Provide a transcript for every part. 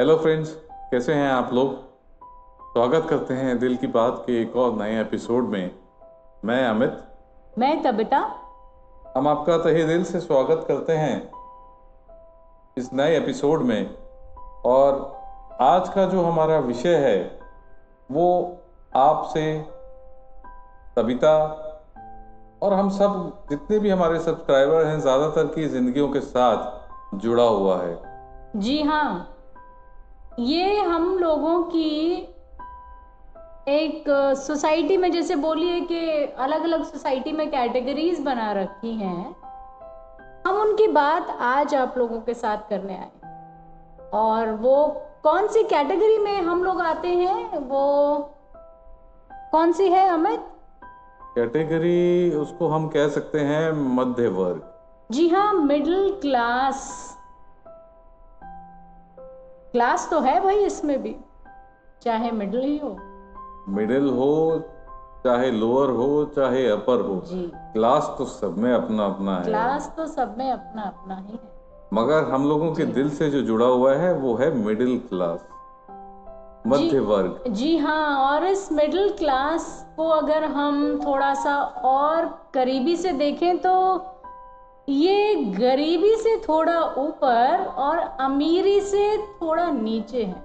Hello friends, कैसे हैं आप लोग। स्वागत करते हैं दिल की बात के एक और नए एपिसोड में। मैं अमित। मैं तबिता। हम आपका तहे दिल से स्वागत करते हैं इस नए एपिसोड में। और आज का जो हमारा विषय है वो आपसे, तबिता और हम सब जितने भी हमारे सब्सक्राइबर हैं ज़्यादातर की ज़िंदगियों के साथ जुड़ा हुआ है। जी हाँ, ये हम लोगों की एक सोसाइटी में, जैसे बोलिए कि अलग अलग सोसाइटी में कैटेगरीज बना रखी हैं। हम उनकी बात आज आप लोगों के साथ करने आए, और वो कौन सी कैटेगरी में हम लोग आते हैं, वो कौन सी है अमित? कैटेगरी उसको हम कह सकते हैं मध्य वर्ग। जी हाँ, मिडिल क्लास। क्लास तो है भाई इसमें भी, चाहे मिडिल ही हो। मिडिल हो, चाहे लोअर हो, चाहे अपर हो, जी, क्लास तो सब में अपना अपना है। क्लास तो सब में अपना अपना ही है, मगर हम लोगों के जी दिल से जो जुड़ा हुआ है वो है मिडिल क्लास, मध्य वर्ग। जी हाँ। और इस मिडिल क्लास को अगर हम थोड़ा सा और करीबी से देखें तो ये गरीबी से थोड़ा ऊपर और अमीरी से थोड़ा नीचे है।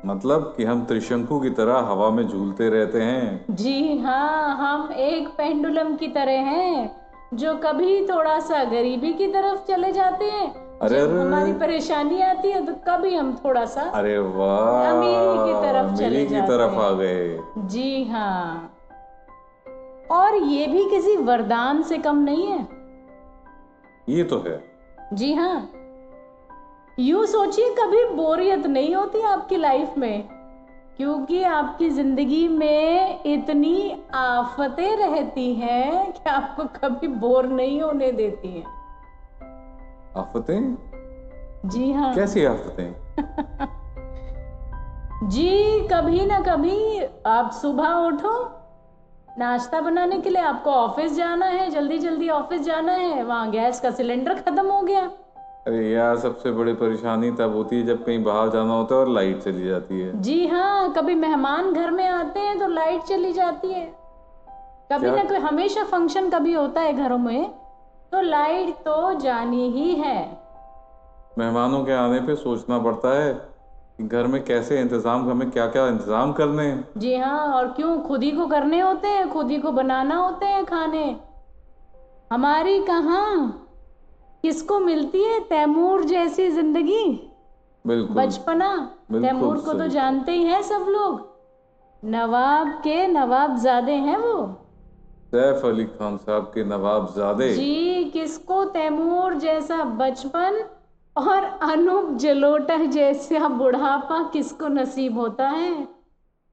मतलब कि हम त्रिशंकु की तरह हवा में झूलते रहते हैं। जी हाँ, हम एक पेंडुलम की तरह हैं, जो कभी थोड़ा सा गरीबी की तरफ चले जाते हैं, अरे जब अरे, हमारी परेशानी आती है तो कभी हम थोड़ा सा अरे वाह, अमीरी की तरफ अमीरी चले की जाते तरफ आ हैं। गए। जी हाँ, और ये भी किसी वरदान से कम नहीं है। ये तो है। जी हाँ, यूं सोचिए, कभी बोरियत नहीं होती आपकी लाइफ में, क्योंकि आपकी जिंदगी में इतनी आफतें रहती हैं कि आपको कभी बोर नहीं होने देती हैं। आफतें? जी हाँ। कैसी आफतें? जी, कभी ना कभी आप सुबह उठो, नाश्ता बनाने के लिए आपको ऑफिस जाना है, जल्दी जल्दी ऑफिस जाना है, वहां गैस का सिलेंडर खत्म हो गया। अरे यार, सबसे बड़ी परेशानी तब होती है जब कहीं बाहर जाना होता है और लाइट चली जाती है। जी हाँ, कभी मेहमान घर में आते हैं तो लाइट चली जाती है। कभी क्या? ना कोई हमेशा फंक्शन कभी होता है घरों में, तो लाइट तो जानी ही है। मेहमानों के आने पे सोचना पड़ता है कि घर में कैसे इंतजाम, हमें क्या क्या इंतजाम करने हैं। जी हाँ, और क्यों, खुद ही को करने होते हैं, खुद ही को बनाना होते हैं खाने। हमारी कहाँ किसको मिलती है तैमूर जैसी जिंदगी, बिल्कुल, बचपना। बिल्कुल तैमूर को तो सही। जानते ही हैं सब लोग, नवाब के नवाबजादे हैं वो। सैफ अली खान साहब के नवाबजादे। जी, किसको तैमूर जैसा बचपन और अनूप जलोटा जैसा बुढ़ापा किसको नसीब होता है।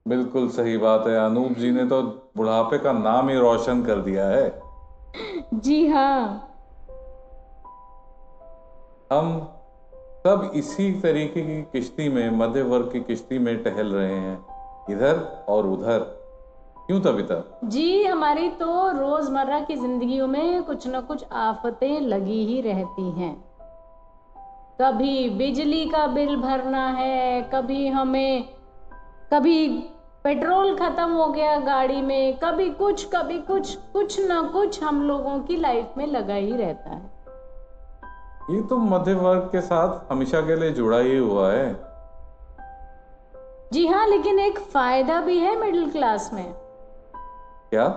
बिल्कुल सही बात है, अनूप जी ने तो बुढ़ापे का नाम ही रोशन कर दिया है। जी हाँ। हम सब इसी तरीके की किश्ती में, मध्य वर्ग की किश्ती में टहल रहे हैं, इधर और उधर। क्यों तबिता? जी, हमारी तो रोजमर्रा की जिंदगियों में कुछ न कुछ आफतें लगी ही रहती हैं। कभी बिजली का बिल भरना है, कभी पेट्रोल खत्म हो गया गाड़ी में, कभी कुछ कुछ ना कुछ हम लोगों की लाइफ में लगा ही रहता है। ये तो मध्य वर्ग के साथ हमेशा के लिए जुड़ा ही हुआ है। जी हाँ, लेकिन एक फायदा भी है मिडिल क्लास में। क्या?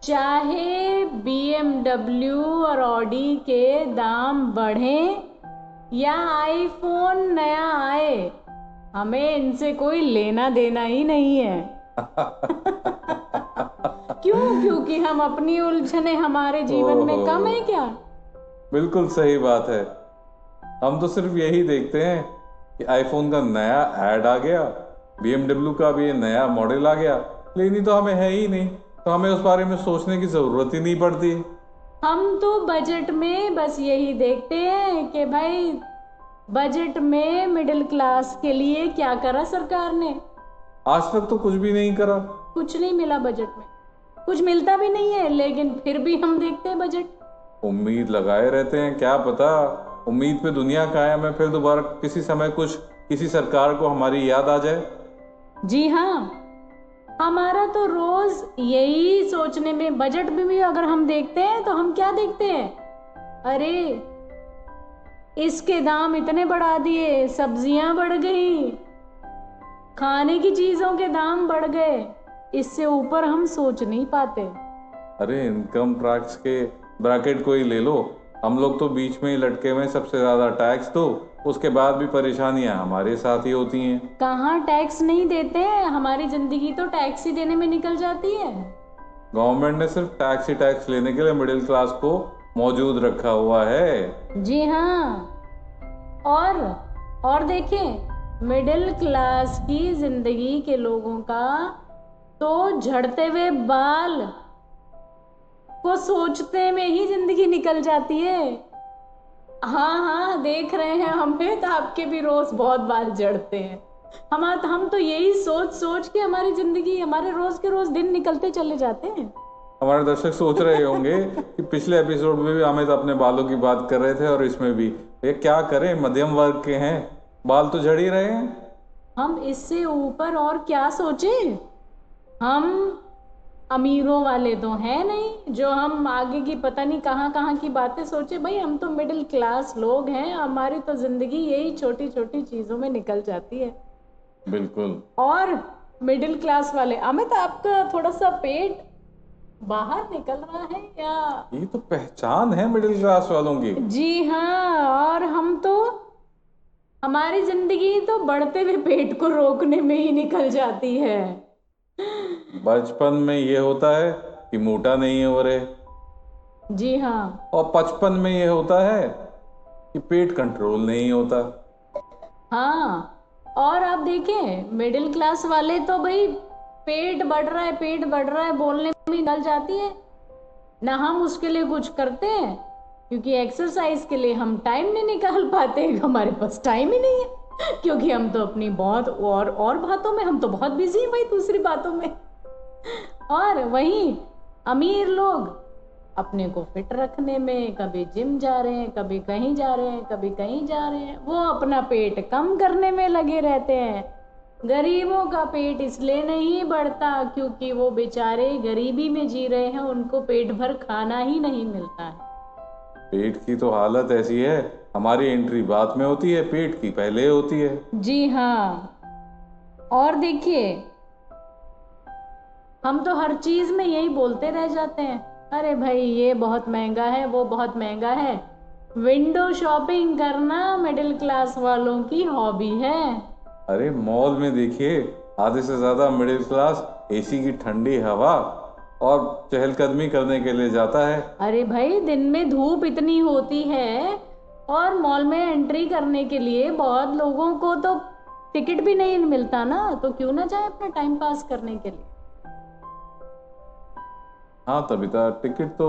चाहे BMW और ऑडी के दाम बढ़ें या आईफोन नया आए, हमें इनसे कोई लेना देना ही नहीं है। क्यों? क्योंकि हम अपनी उलझने हमारे जीवन में कम है क्या? बिल्कुल सही बात है। हम तो सिर्फ यही देखते हैं कि आईफोन का नया ऐड आ गया, BMW का भी नया मॉडल आ गया, लेनी तो हमें है ही नहीं, तो हमें उस बारे में सोचने की जरूरत ही नहीं पड़ती। हम तो बजट में बस यही देखते हैं कि भाई, बजट में मिडिल क्लास के लिए क्या करा सरकार ने। आज तक तो कुछ भी नहीं करा। कुछ नहीं मिला बजट में, कुछ मिलता भी नहीं है, लेकिन फिर भी हम देखते हैं बजट। उम्मीद लगाए रहते हैं, क्या पता उम्मीद पे दुनिया कायम है, फिर दोबारा किसी समय कुछ किसी सरकार को हमारी याद आ जाए। जी हाँ, हमारा तो रोज यही सोचने में, बजट में भी अगर हम देखते हैं तो हम क्या देखते हैं, अरे इसके दाम इतने बढ़ा दिए, सब्जियां बढ़ गई, खाने की चीजों के दाम बढ़ गए, इससे ऊपर हम सोच नहीं पाते। अरे इनकम टैक्स के ब्रैकेट को ही ले लो, हम लोग तो बीच में ही लटके हुए हैं, सबसे ज़्यादा टैक्स दो, उसके बाद भी परेशानियां हमारे साथ ही होती हैं। कहाँ टैक्स नहीं देते हैं, हमारी जिंदगी तो टैक्स ही देने में निकल जाती है। गवर्नमेंट ने सिर्फ टैक्स ही टैक्स लेने के लिए मिडिल क्लास को मौजूद रखा हुआ है। जी हाँ, और देखें, मिडिल क्लास की जिंदगी के लोगों का तो झड़ते हुए बाल को सोचते में ही जिंदगी निकल जाती है। हाँ हाँ, देख रहे हैं हमें, तो आपके भी रोज बहुत बाल झड़ते हैं। हम तो यही सोच सोच के हमारी जिंदगी, हमारे रोज के रोज दिन निकलते चले जाते हैं। हमारे दर्शक सोच रहे होंगे कि पिछले एपिसोड में भी अमित अपने बालों की बात कर रहे थे और इसमें भी, ये क्या करें, मध्यम वर्ग के हैं, बाल तो झड़ ही रहे हैं। हम इससे ऊपर और क्या सोचें, हम अमीरों वाले तो हैं नहीं जो हम आगे की पता नहीं कहाँ कहाँ की बातें सोचे। भाई हम तो मिडिल क्लास लोग हैं, हमारी तो जिंदगी यही छोटी छोटी चीजों में निकल जाती है। बिल्कुल। और मिडिल क्लास वाले, अमित आपका थोड़ा सा पेट बाहर निकल रहा है या? ये तो पहचान है मिडिल क्लास वालों की। जी हाँ, और हम तो, हमारी जिंदगी तो बढ़ते हुए पेट को रोकने में ही निकल जाती है। बचपन में ये होता है कि मोटा नहीं हो रहे, जी हाँ, और 55 में ये होता है कि पेट कंट्रोल नहीं होता। हाँ, और आप देखें मिडिल क्लास वाले तो भाई पेट बढ़ रहा है, पेट बढ़ रहा है बोलने में निकल जाती है ना। हम उसके लिए कुछ करते हैं क्योंकि एक्सरसाइज के लिए हम टाइम नहीं निकाल पाते, हमारे पास टाइम ही नहीं है, क्योंकि हम तो अपनी बहुत और बातों में, हम तो बहुत बिजी हैं भाई दूसरी बातों में। और वहीं अमीर लोग अपने को फिट रखने में कभी जिम जा रहे हैं, कभी कहीं जा रहे हैं, कभी कहीं जा रहे हैं, वो अपना पेट कम करने में लगे रहते हैं। गरीबों का पेट इसलिए नहीं बढ़ता क्योंकि वो बेचारे गरीबी में जी रहे हैं, उनको पेट भर खाना ही नहीं मिलता है। पेट की तो हालत ऐसी है, हमारी एंट्री बाद में होती है, पेट की पहले होती है। जी हाँ, और देखिए हम तो हर चीज में यही बोलते रह जाते हैं, अरे भाई ये बहुत महंगा है, वो बहुत महंगा है। विंडो शॉपिंग करना मिडिल क्लास वालों की हॉबी है। अरे मॉल में देखिए, आधे से ज्यादा मिडिल क्लास एसी की ठंडी हवा और चहलकदमी करने के लिए जाता है। अरे भाई दिन में धूप इतनी होती है और मॉल में एंट्री करने के लिए बहुत लोगों को तो टिकट भी नहीं मिलता ना, तो क्यों ना जाए अपना टाइम पास करने के लिए। हाँ तबिता, टिकट तो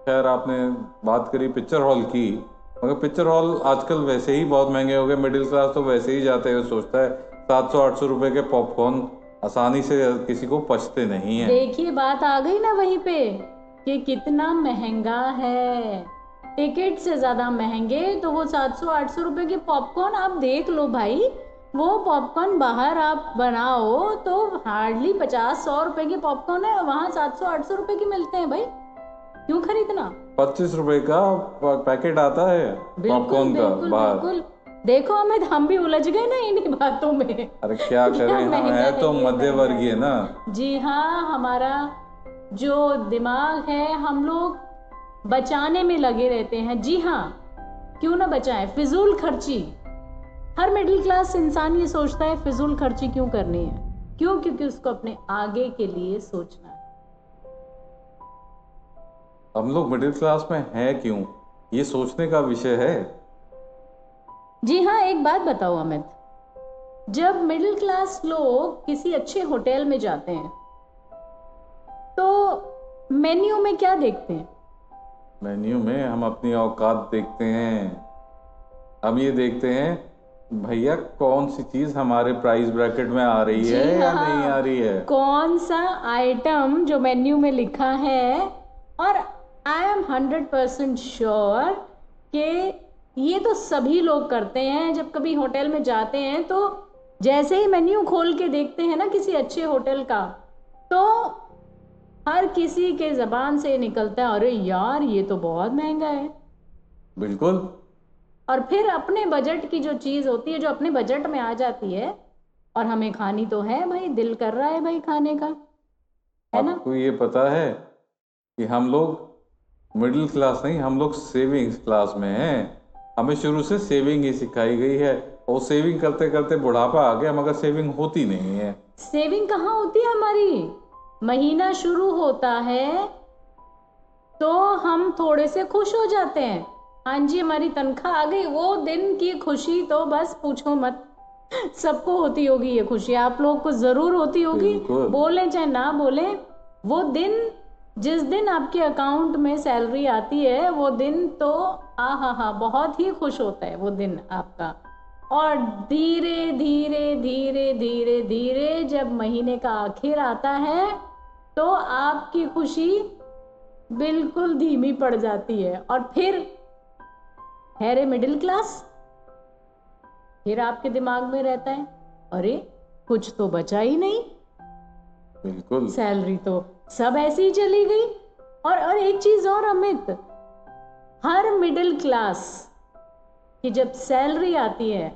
खैर आपने बात करी पिक्चर हॉल की, मगर पिक्चर हॉल आजकल वैसे ही बहुत महंगे हो गए। मिडिल क्लास तो वैसे ही जाते हुए सोचता है 700-800 रुपए के पॉपकॉर्न आसानी से किसी को पचते नहीं है। देखिए बात आ गई ना वहीं पे कि कितना महंगा है, टिकट से ज्यादा महंगे तो वो 700-800 रुपए के पॉपकॉर्न। आप देख लो भाई, वो पॉपकॉर्न बाहर आप बनाओ तो हार्डली 50-100 रुपए के पॉपकॉर्न है, वहां 700-800 रुपए की मिलते हैं भाई, क्यों खरीदना। 25 रुपए का पैकेट आता है पॉपकॉर्न का बाहर। बिल्कुल। देखो हम भी उलझ गए ना इन्हीं बातों में। अरे क्या करें, हम है तो मध्य वर्गीय ना। जी हाँ, हमारा जो दिमाग है हम लोग बचाने में लगे रहते हैं। जी हाँ, क्यों ना बचाएं, फिजूल खर्ची। हर मिडिल क्लास इंसान ये सोचता है फिजूल खर्ची क्यों करनी है, क्यों, क्योंकि उसको अपने आगे के लिए सोचना है। हम लोग मिडिल क्लास में हैं क्यों, ये सोचने का विषय है। जी हाँ, एक बात बताओ अमित, जब मिडिल क्लास लोग किसी अच्छे होटल में जाते हैं तो मेन्यू में क्या देखते हैं? मेन्यू में हम अपनी औकात देखते हैं। हम ये देखते हैं भैया कौन सी चीज हमारे प्राइस ब्रैकेट में आ रही है या नहीं आ रही है, कौन सा आइटम जो मेन्यू में लिखा है। और आई एम 100% श्योर कि ये तो सभी लोग करते हैं। जब कभी होटल में जाते हैं तो जैसे ही मेन्यू खोल के देखते हैं ना किसी अच्छे होटल का, तो हर किसी के जबान से निकलता है, अरे यार ये तो बहुत महंगा है। बिल्कुल। और फिर अपने बजट की जो चीज होती है, जो अपने बजट में आ जाती है, और हमें खानी तो है भाई, दिल कर रहा है भाई खाने का, है ना। आपको ये पता है कि हम लोग मिडिल क्लास नहीं, हम लोग सेविंग्स क्लास में हैं। हमें शुरू से सेविंग ही सिखाई गई है, और सेविंग करते करते बुढ़ापा आ गया मगर सेविंग होती नहीं है। सेविंग कहाँ होती है हमारी। महीना शुरू होता है तो हम थोड़े से खुश हो जाते हैं, हाँ जी हमारी तनख्वाह आ गई। वो दिन की खुशी तो बस पूछो मत। सबको होती होगी ये खुशी, आप लोग को जरूर होती होगी, बिल्कुल। बोले चाहे ना बोले। वो दिन, जिस दिन आपके अकाउंट में सैलरी आती है, वो दिन तो हा बहुत ही खुश होता है वो दिन आपका। और धीरे धीरे धीरे धीरे धीरे जब महीने का आखिर आता है तो आपकी खुशी बिल्कुल धीमी पड़ जाती है। और फिर है रे मिडिल क्लास, फिर आपके दिमाग में रहता है, अरे कुछ तो बचा ही नहीं, बिल्कुल। सैलरी तो सब ऐसी ही चली गई। और एक चीज और अमित, हर मिडिल क्लास की जब सैलरी आती है,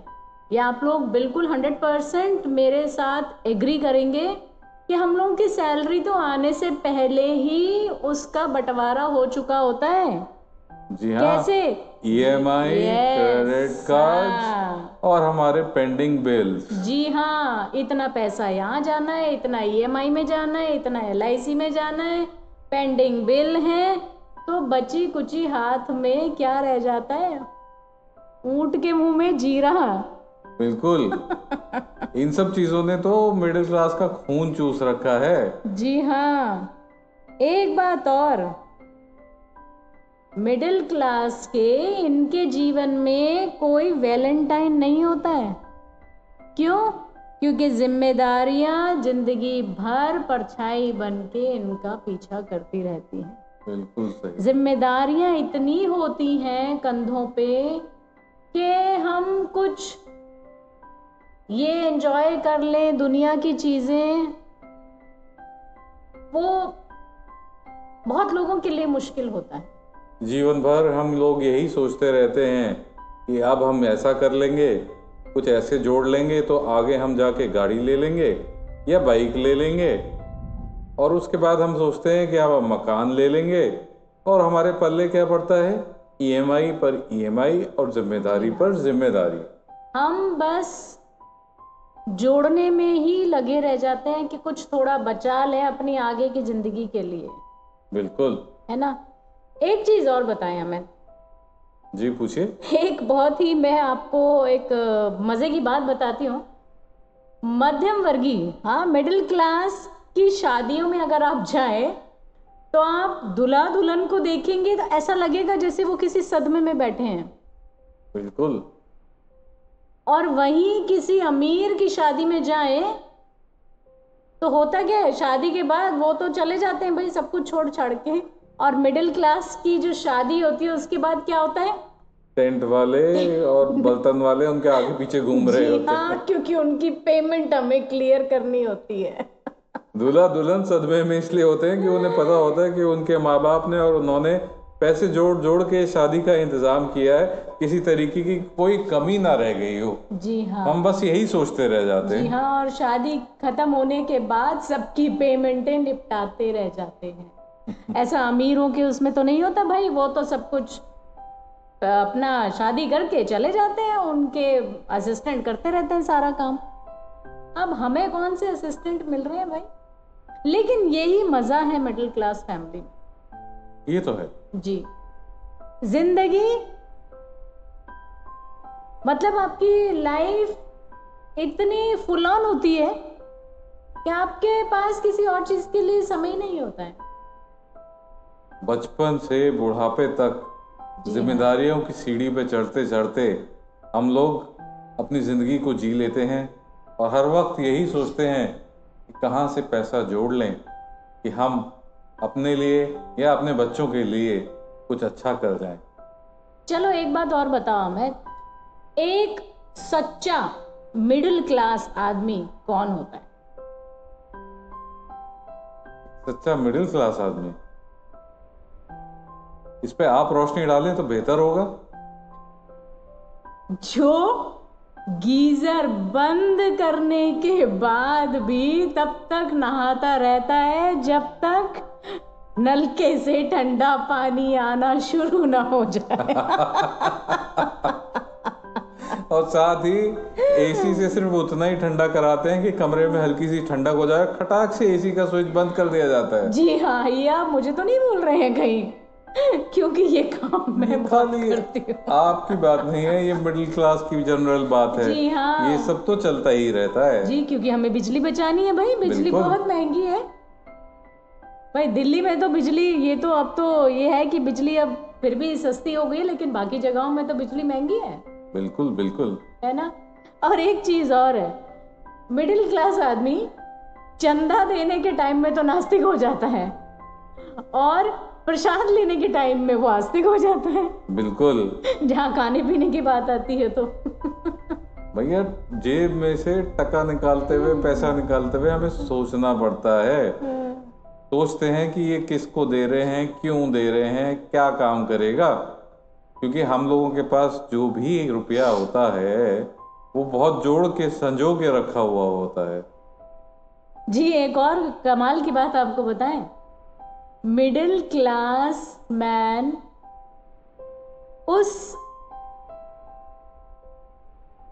या आप लोग बिल्कुल 100% मेरे साथ एग्री करेंगे कि हम लोगों की सैलरी तो आने से पहले ही उसका बंटवारा हो चुका होता है। जी हाँ। कैसे? EMI, क्रेडिट कार्ड्स हाँ। और हमारे पेंडिंग बिल्स। जी हाँ, इतना पैसा यहाँ जाना है, इतना EMI में जाना है, इतना LIC में जाना है, पेंडिंग बिल है। तो बची कुची हाथ में क्या रह जाता है, ऊंट के मुंह में जीरा। बिल्कुल। इन सब चीजों ने तो मिडिल क्लास का खून चूस रखा है। जी हाँ। एक बात और, मिडिल क्लास के इनके जीवन में कोई वैलेंटाइन नहीं होता है। क्यों? क्योंकि जिम्मेदारियां जिंदगी भर परछाई बन के इनका पीछा करती रहती हैं। बिल्कुल सही। जिम्मेदारियां इतनी होती हैं कंधों पे कि हम कुछ ये एंजॉय कर लें दुनिया की चीजें, वो बहुत लोगों के लिए मुश्किल होता है। जीवन भर हम लोग यही सोचते रहते हैं कि अब हम ऐसा कर लेंगे, कुछ ऐसे जोड़ लेंगे तो आगे हम जाके गाड़ी ले लेंगे या बाइक ले लेंगे, और उसके बाद हम सोचते हैं कि अब हम मकान ले लेंगे, और हमारे पल्ले क्या पड़ता है, EMI पर EMI और जिम्मेदारी पर जिम्मेदारी। हम बस जोड़ने में ही लगे रह जाते हैं कि कुछ थोड़ा बचा लें अपनी आगे की जिंदगी के लिए। बिल्कुल। है ना। एक चीज और बताएं हमें। जी पूछिए। एक बहुत ही, मैं आपको एक मजे की बात बताती हूँ। मध्यम वर्गीय, हाँ मिडिल क्लास की शादियों में अगर आप जाएं तो आप दूल्हा दुल्हन को देखेंगे तो ऐसा लगेगा जैसे वो किसी सदमे में बैठे हैं। बिल्कुल। और वहीं किसी अमीर की शादी में जाएं तो होता क्या है, शादी के बाद वो तो चले जाते हैं भाई सब कुछ छोड़ छाड़ के, और मिडिल क्लास की जो शादी होती है उसके बाद क्या होता है, टेंट वाले और बर्तन वाले उनके आगे पीछे घूम रहे जी होते हाँ, हैं। क्योंकि उनकी पेमेंट हमें क्लियर करनी होती है। दूल्हा दुल्हन सदमे में इसलिए होते हैं कि उन्हें पता होता है कि उनके माँ बाप ने और उन्होंने पैसे जोड़ जोड़ के शादी का इंतजाम किया है, किसी तरीके की कोई कमी ना रह गई हो। जी हाँ। हम बस यही सोचते रह जाते जी हैं। हाँ, और शादी खत्म होने के बाद सबकी पेमेंटें निपटाते रह जाते हैं। ऐसा अमीरों के उसमें तो नहीं होता भाई, वो तो सब कुछ अपना शादी करके चले जाते हैं, उनके असिस्टेंट करते रहते हैं सारा काम। अब हमें कौन से असिस्टेंट मिल रहे हैं भाई। लेकिन यही मजा है मिडिल क्लास फैमिली में। ये तो है जी। जिंदगी मतलब आपकी लाइफ इतनी फुल ऑन होती है कि आपके पास किसी और चीज के लिए समय नहीं होता है। बचपन से बुढ़ापे तक जी जिम्मेदारियों की सीढ़ी पे चढ़ते चढ़ते हम लोग अपनी जिंदगी को जी लेते हैं, और हर वक्त यही सोचते हैं कि कहाँ से पैसा जोड़ लें कि हम अपने लिए या अपने बच्चों के लिए कुछ अच्छा कर जाएं। चलो एक बात और बताओ हमें, एक सच्चा मिडिल क्लास आदमी कौन होता है? सच्चा मिडिल क्लास आदमी, इस पे आप रोशनी डालें तो बेहतर होगा। जो गीजर बंद करने के बाद भी तब तक नहाता रहता है जब तक नलके से ठंडा पानी आना शुरू ना हो जाए। और साथ ही एसी से सिर्फ उतना ही ठंडा कराते हैं कि कमरे में हल्की सी ठंडक हो जाए, खटाक से एसी का स्विच बंद कर दिया जाता है। जी हाँ, ये आप मुझे तो नहीं बोल रहे हैं कहीं, क्योंकि ये काम मैं खाली करती हूँ। आपकी बात नहीं है, ये मिडिल क्लास की जनरल बात है। जी हाँ, ये सब तो चलता ही रहता है जी, क्योंकि हमें बिजली बचानी है भाई, बिजली बहुत महंगी है भाई। दिल्ली में तो बिजली, ये तो अब तो ये है कि बिजली अब फिर भी सस्ती हो गई है, लेकिन बाकी जगहों में तो बिजली महंगी है। बिल्कुल बिल्कुल, है ना। और एक चीज और है, मिडिल क्लास आदमी चंदा देने के टाइम में तो नास्तिक हो जाता है और प्रसाद लेने के टाइम में वो आस्तिक हो जाता है। बिल्कुल, जहाँ खाने पीने की बात आती है तो भैया जेब में से टका निकालते हुए, पैसा निकालते हुए हमें सोचना पड़ता है। सोचते हैं कि ये किसको दे रहे हैं, क्यों दे रहे हैं, क्या काम करेगा, क्योंकि हम लोगों के पास जो भी रुपया होता है वो बहुत जोड़ के संजो के रखा हुआ होता है। जी, एक और कमाल की बात आपको बताएं, मिडिल क्लास मैन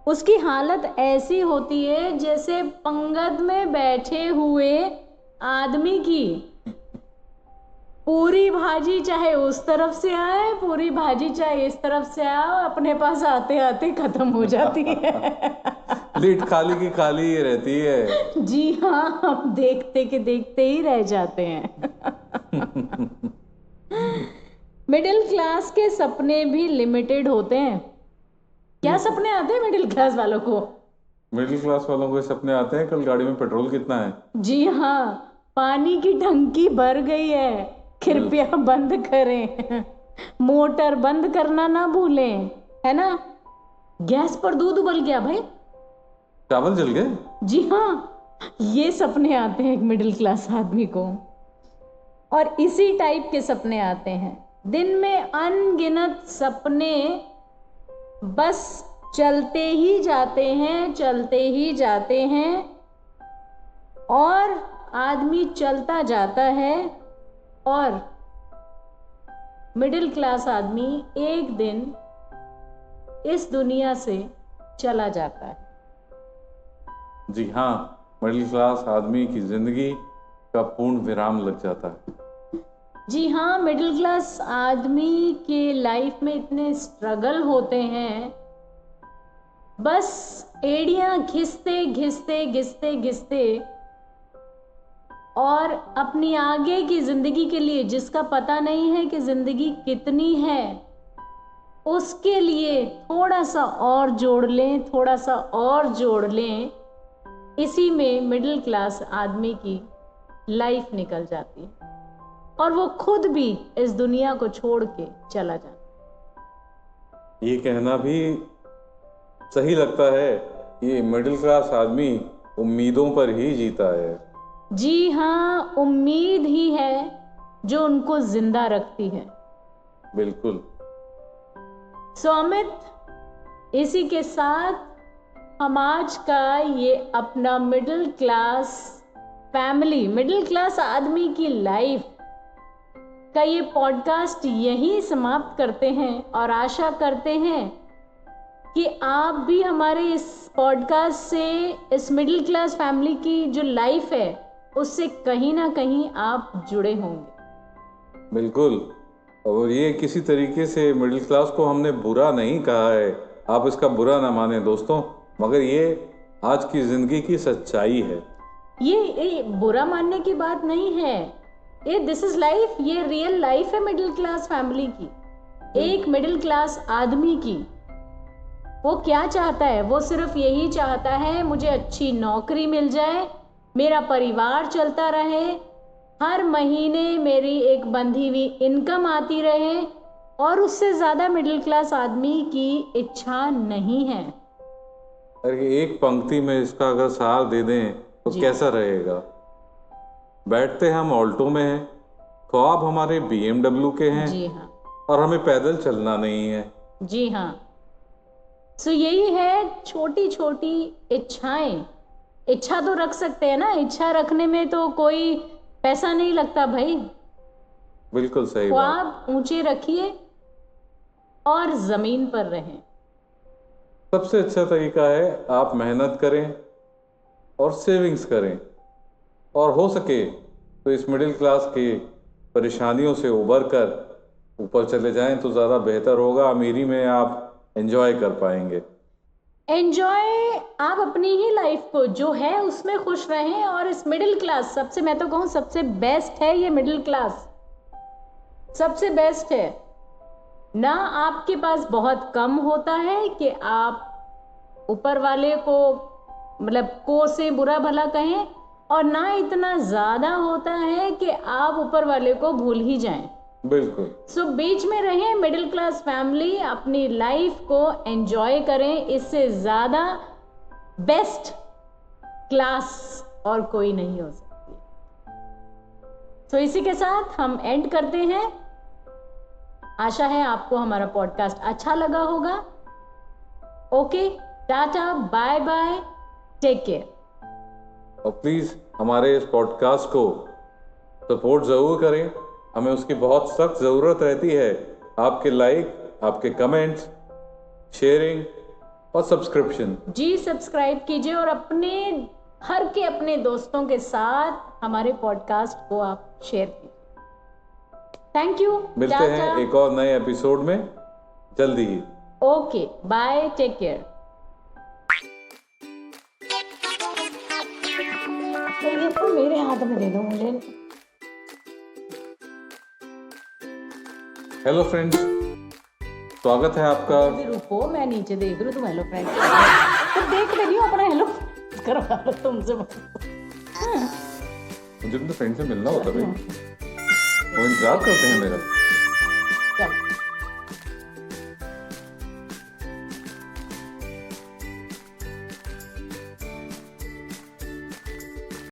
उसकी हालत ऐसी होती है जैसे पंगत में बैठे हुए आदमी की पूरी भाजी चाहे उस तरफ से आए, पूरी भाजी चाहे इस तरफ से आए, अपने पास आते आते खत्म हो जाती है। लीट खाली की खाली ही रहती है। जी हाँ, हम देखते के देखते ही रह जाते हैं। मिडिल क्लास के सपने भी लिमिटेड होते हैं। क्या सपने आते हैं मिडिल क्लास वालों को? मिडिल क्लास वालों को सपने आते हैं, कल गाड़ी में पेट्रोल कितना है। जी हाँ, पानी की टंकी भर गई है, कृपया बंद करें, मोटर बंद करना ना भूलें, है ना। गैस पर दूध उबल गया भाई, चावल जल गए। जी हाँ, ये सपने आते हैं एक मिडिल क्लास आदमी को। और इसी टाइप के सपने आते हैं, दिन में अनगिनत सपने बस चलते ही जाते हैं, चलते ही जाते हैं, और आदमी चलता जाता है और मिडिल क्लास आदमी एक दिन इस दुनिया से चला जाता है। जी हाँ, मिडिल क्लास आदमी की जिंदगी का पूर्ण विराम लग जाता है। जी हाँ, मिडिल क्लास आदमी के लाइफ में इतने स्ट्रगल होते हैं, बस एड़ियां घिसते घिसते घिसते घिसते, और अपनी आगे की जिंदगी के लिए, जिसका पता नहीं है कि जिंदगी कितनी है, उसके लिए थोड़ा सा और जोड़ लें, थोड़ा सा और जोड़ लें, इसी में मिडिल क्लास आदमी की लाइफ निकल जाती है और वो खुद भी इस दुनिया को छोड़ के चला जाता है। ये कहना भी सही लगता है कि मिडिल क्लास आदमी उम्मीदों पर ही जीता है। जी हाँ, उम्मीद ही है जो उनको जिंदा रखती है। बिल्कुल। अमित, इसी के साथ हम आज का ये अपना middle class family, middle class आदमी की लाइफ का ये पॉडकास्ट यहीं समाप्त करते हैं और आशा करते हैं कि आप भी हमारे इस पॉडकास्ट से इस मिडिल क्लास फैमिली की जो लाइफ है उससे कहीं ना कहीं आप जुड़े होंगे। बिल्कुल, और ये किसी तरीके से मिडिल क्लास को हमने बुरा नहीं कहा है, आप इसका बुरा ना माने दोस्तों, मगर ये आज की जिंदगी की सच्चाई है। ये बुरा मानने की बात नहीं है, ये दिस इज लाइफ, ये रियल लाइफ है मिडिल क्लास फैमिली की, एक मिडिल क्लास आदमी की। वो क्या चाहता है? वो सिर्फ यही चाहता है, मुझे अच्छी नौकरी मिल जाए, मेरा परिवार चलता रहे, हर महीने मेरी एक बंधी हुई इनकम आती रहे, और उससे ज्यादा मिडिल क्लास आदमी की इच्छा नहीं है। अरे एक पंक्ति में इसका अगर सार दे दें तो जी। कैसा रहेगा? बैठते हम ऑल्टो में हैं, ख्वाब हमारे BMW के हैं, जी हाँ। और हमें पैदल चलना नहीं है। जी हाँ। सो यही है, छोटी छोटी इच्छाएं। इच्छा तो रख सकते हैं ना, इच्छा रखने में तो कोई पैसा नहीं लगता भाई। बिल्कुल सही बात। ख्वाब ऊंचे रखिए और जमीन पर रहें। सबसे अच्छा तरीका है आप मेहनत करें और सेविंग्स करें, और हो सके तो इस मिडिल क्लास की परेशानियों से उबर कर ऊपर चले जाएं तो ज़्यादा बेहतर होगा। अमीरी में आप एंजॉय कर पाएंगे। एंजॉय आप अपनी ही लाइफ को जो है उसमें खुश रहें। और इस मिडिल क्लास, सबसे मैं तो कहूँ सबसे बेस्ट है ये मिडिल क्लास, सबसे बेस्ट है ना। आपके पास बहुत कम होता है कि आप ऊपर वाले को मतलब को से बुरा भला कहें, और ना इतना ज्यादा होता है कि आप ऊपर वाले को भूल ही जाएं। बिल्कुल। सो बीच में रहें, मिडिल क्लास फैमिली, अपनी लाइफ को एंजॉय करें। इससे ज्यादा बेस्ट क्लास और कोई नहीं हो सकती। तो इसी के साथ हम एंड करते हैं। आशा है आपको हमारा पॉडकास्ट अच्छा लगा होगा। Okay, tata, bye bye, take care. और प्लीज़ हमारे इस पॉडकास्ट को सपोर्ट ज़रूर करें, हमें उसकी बहुत सख्त ज़रूरत रहती है। आपके लाइक, आपके कमेंट्स, शेयरिंग और सब्सक्रिप्शन। जी सब्सक्राइब कीजिए और अपने दोस्तों के साथ हमारे पॉडकास्ट को आप शेयर कीजिए। Thank you. मिलते हैं एक और नए एपिसोड में जल्दी ही। Okay, bye, take care. ये तो मेरे हाथ में दे दो मुझे। हेलो फ्रेंड्स, स्वागत है आपका। अभी रुको, मैं नीचे देख रही हूँ, तुम हेलो फ्रेंड तो देख रही हो अपना हेलो करवा लो तुमसे। मुझे तो फ्रेंड से मिलना होता है भाई, वो इंतजार करते हैं मेरा। चलो।